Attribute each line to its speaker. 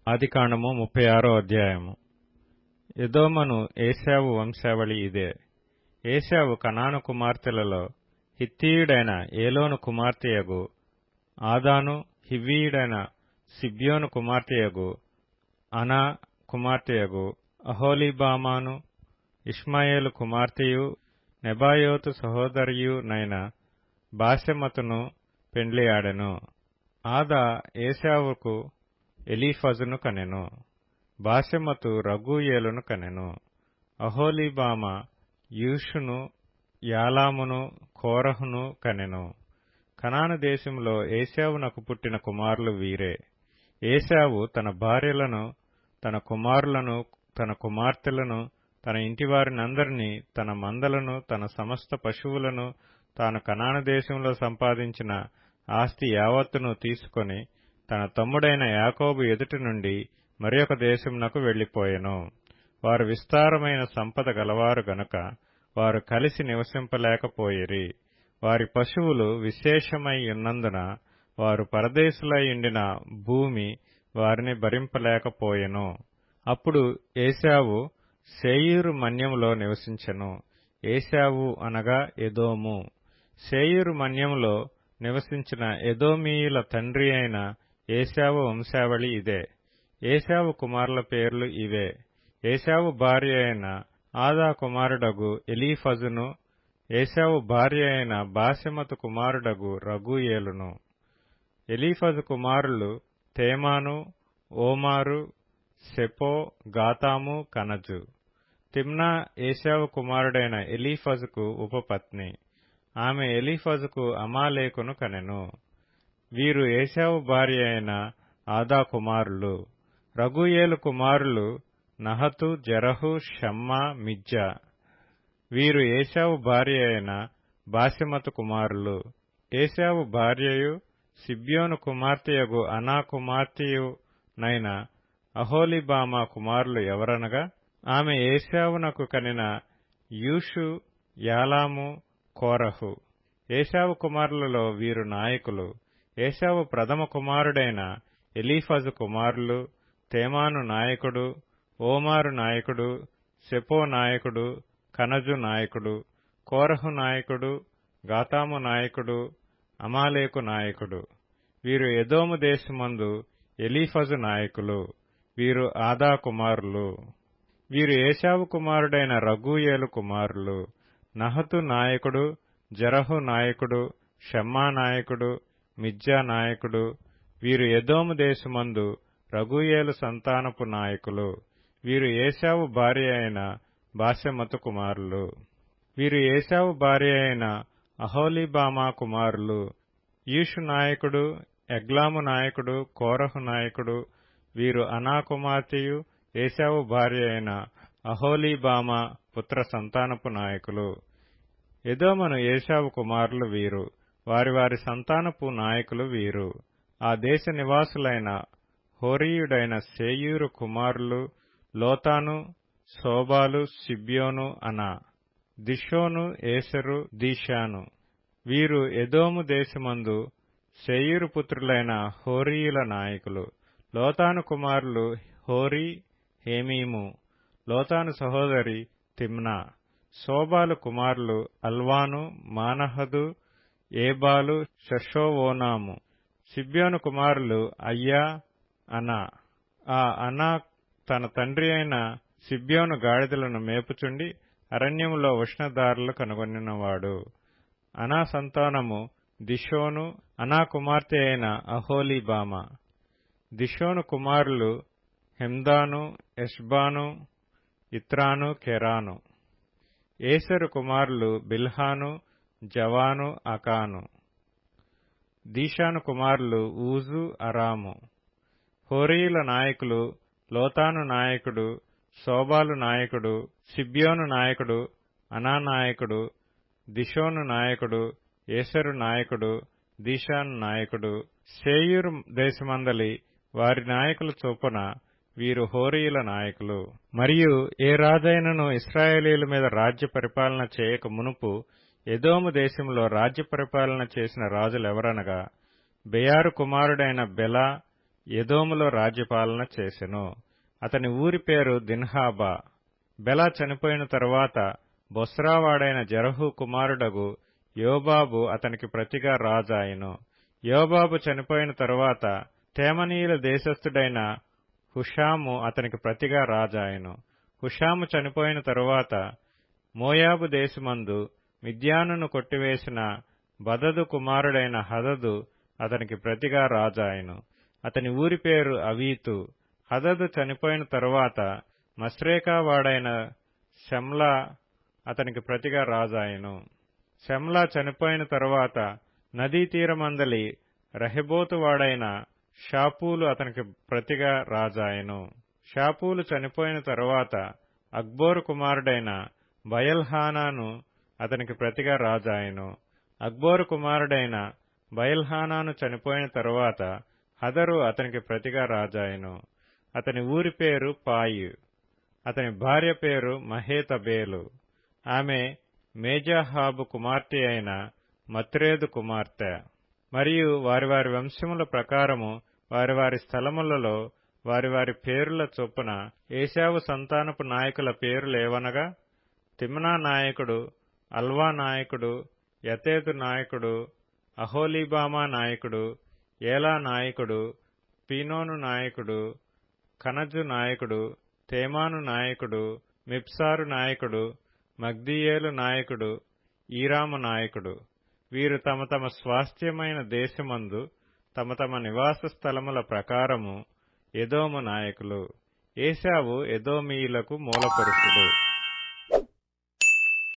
Speaker 1: ఆదికాండము 36వ అధ్యాయము. ఎదోమను ఏశావు వంశావళి ఇదే. ఏశావు కనాను కుమార్తెలలో హిత్తీయుడైన ఏలోను కుమార్తెయగు ఆదాను, హివ్వీయుడైన సిబ్యోను కుమార్తెయగు అనా కుమార్తెయగు అహోలీబామాను, ఇష్మాయేలు కుమార్తెయు నెబాయోతు సహోదరియు నైన బాశెమతును పెండ్లియాడెను. ఆదా ఏశావుకు ఎలీఫజును కనెను. బాశెమతు రగూయేలును కనెను. అహోలీబామ యూషును, యాలామును, కోరహును కనెను. కనాను దేశంలో ఏశావునకు పుట్టిన కుమారులు వీరే. ఏశావు తన భార్యలను, తన కుమారులను, తన కుమార్తెలను, తన ఇంటివారినందరినీ, తన మందలను, తన సమస్త పశువులను, తాను కనాను దేశంలో సంపాదించిన ఆస్తి యావత్తును తీసుకొని తన తమ్ముడైన యాకోబు ఎదుటి నుండి మరియొక దేశమునకు వెళ్లిపోయెను. వారు విస్తారమైన సంపద గలవారు గనుక వారు కలిసి నివసింపలేకపోయిరి. వారి పశువులు విశేషమై ఉన్నందున వారు పరదేశులై ఉండిన భూమి వారిని భరింపలేకపోయెను. అప్పుడు ఏశావు శేయీరు మన్యములో నివసించెను. ఏశావు అనగా ఎదోము. శేయీరు మన్యములో నివసించిన ఎదోమీయుల తండ్రి అయిన ఏశావు వంశావళి ఇదే. ఏశావు కుమారుల పేర్లు ఇవే. ఏశావు భార్య అయిన ఆదా కుమారుడగు ఎలీఫజును, ఏశావు భార్య అయిన బాశెమతు కుమారుడగు రగూయేలును. ఎలీఫజు కుమారులు తేమాను, ఓమారు, సెపో, గాతాము, కనజు. తిమ్నా ఏశావు కుమారుడైన ఎలీఫజుకు ఉపపత్ని. ఆమె ఎలీఫజుకు అమాలేకును కనెను. వీరు ఏశావు భార్య అయిన ఆదా కుమారులు. రగూయేలు కుమారులు నహతు, జెరహు, షమ్మా, మిజ్జా. వీరు ఏశావు భార్య అయిన బాశెమతు కుమారులు. ఏశావు భార్యయు సిబ్యోను కుమార్తెయగు అనా కుమార్తెయు నైన అహోలీబామా కుమారులు ఎవరనగా ఆమె ఏశావునకు కనిన యూషు, యాలాము, కోరహు. ఏశావు కుమారులలో వీరు నాయకులు. ఏశావు ప్రథమ కుమారుడైన ఎలీఫజు కుమారులు తేమాను నాయకుడు, ఓమారు నాయకుడు, సెపో నాయకుడు, కనజు నాయకుడు, కోరహు నాయకుడు, గాతాము నాయకుడు, అమాలేకు నాయకుడు. వీరు ఎదోము దేశమందు ఎలీఫజు నాయకులు. వీరు ఆదా కుమారులు. వీరు ఏశావు కుమారుడైన రగూయేలు కుమారులు. నహతు నాయకుడు, జెరహు నాయకుడు, షమ్మా నాయకుడు, మిజ్జా నాయకుడు. వీరు ఎదోము దేశమందు రగూయేలు సంతానపు నాయకులు. వీరు ఏశావు భార్య అయిన బాశెమతు కుమారులు. వీరు ఏశావు భార్య అయిన అహోలీబామా కుమారులు. యూషు నాయకుడు, ఎగ్లాము నాయకుడు, కోరహు నాయకుడు. వీరు అనా కుమార్తెయు ఏశావు భార్య అయిన అహోలీబామా పుత్ర సంతానపు నాయకులు. ఎదోమను ఏశావు కుమారులు వీరు. వారి వారి సంతానపు నాయకులు వీరు. ఆ దేశ నివాసులైన హోరీయుడైన శేయూరు కుమారులు లోతాను, శోబాలు, సిబ్యోను, అనా. దిషోను, ఏసెరు, దీషాను. వీరు ఎదోము దేశమందు శేయూరు పుత్రులైన హోరీయుల నాయకులు. లోతాను కుమారులు హోరీ, హేమీము. లోతాను సహోదరి తిమ్నా. శోబాలు కుమారులు అల్వాను, మానహదు, ఏబాలు, షెషోవోనాము. సిబ్యోను కుమారులు అయ్యా, అనా. ఆ అనా తన తండ్రి అయిన సిబ్యోను గాడిదలను మేపుచుండి అరణ్యములో ఉష్ణదారులు కనుగొనినవాడు. అనా సంతానము దిషోను, అనా కుమార్తె అయిన అహోలీబామ. దిషోను కుమారులు హెమ్దాను, ఎష్బాను, ఇత్రాను, కెరాను. ఏసెరు కుమారులు బిల్హాను, జవాను, అకాను. దీషాను కుమారులు ఊజు, అరాము. హోరీయుల నాయకులు లోతాను నాయకుడు, శోబాలు నాయకుడు, సిబ్యోను నాయకుడు, అనా నాయకుడు, దిషోను నాయకుడు, ఏసెరు నాయకుడు, దీషాను నాయకుడు. శేయూరు దేశమందలి వారి నాయకుల చొప్పున వీరు హోరీయుల నాయకులు. మరియు ఏ రాజైనను ఇశ్రాయేలీయుల మీద రాజ్య పరిపాలన చేయక మునుపు ఎదోము దేశంలో రాజ్య పరిపాలన చేసిన రాజులెవరనగా బెయారు కుమారుడైన బెలా, ఎదోములో రాజ్యపాలన చేసెను. అతని ఊరి పేరు దిన్హాబా. బెల చనిపోయిన తరువాత బొస్రావాడైన జెరహు కుమారుడగు యోబాబు అతనికి ప్రతిగా రాజాయెను. యోబాబు చనిపోయిన తరువాత తేమనీయుల దేశస్థుడైన హుషాము అతనికి ప్రతిగా రాజాయెను. హుషాము చనిపోయిన తరువాత మోయాబు దేశమందు మిద్యానును కొట్టివేసిన బదదు కుమారుడైన హదదు అతనికి ప్రతిగా రాజాయెను. అతని ఊరి పేరు అవీతు. హదదు చనిపోయిన తరువాత మశ్రేకావాడైన షమ్లా అతనికి ప్రతిగా రాజాయెను. షమ్లా చనిపోయిన తరువాత నదీ తీరమందలి రహెబోతువాడైన షాపూలు అతనికి ప్రతిగా రాజాయెను. షాపూలు చనిపోయిన తరువాత అక్బోరు కుమారుడైన బయల్హానాను అతనికి ప్రతిగా రాజాయెను. అక్బోరు కుమారుడైన బయల్హానాను చనిపోయిన తరువాత హదరు అతనికి ప్రతిగా రాజాయెను. అతని ఊరి పేరు పాయు. అతని భార్య పేరు మహేతబేలు. ఆమె మేజాహాబు కుమార్తె అయిన మత్రేదు కుమార్తె. మరియు వారి వారి వంశముల ప్రకారము వారి వారి స్థలములలో వారి వారి పేరుల చొప్పున ఏశావు సంతానపు నాయకుల పేరులేవనగా తిమ్నా నాయకుడు, అల్వా నాయకుడు, యతేతు నాయకుడు, అహోలీబామా నాయకుడు, ఏలా నాయకుడు, పీనోను నాయకుడు, కనజు నాయకుడు, తేమాను నాయకుడు, మిప్సారు నాయకుడు, మగ్దీయేలు నాయకుడు, ఈరాము నాయకుడు. వీరు తమ తమ స్వాస్థ్యమైన దేశమందు తమ తమ నివాస స్థలముల ప్రకారము ఎదోము నాయకులు. ఏశావు ఎదోమీయులకు మూలపురుషుడు.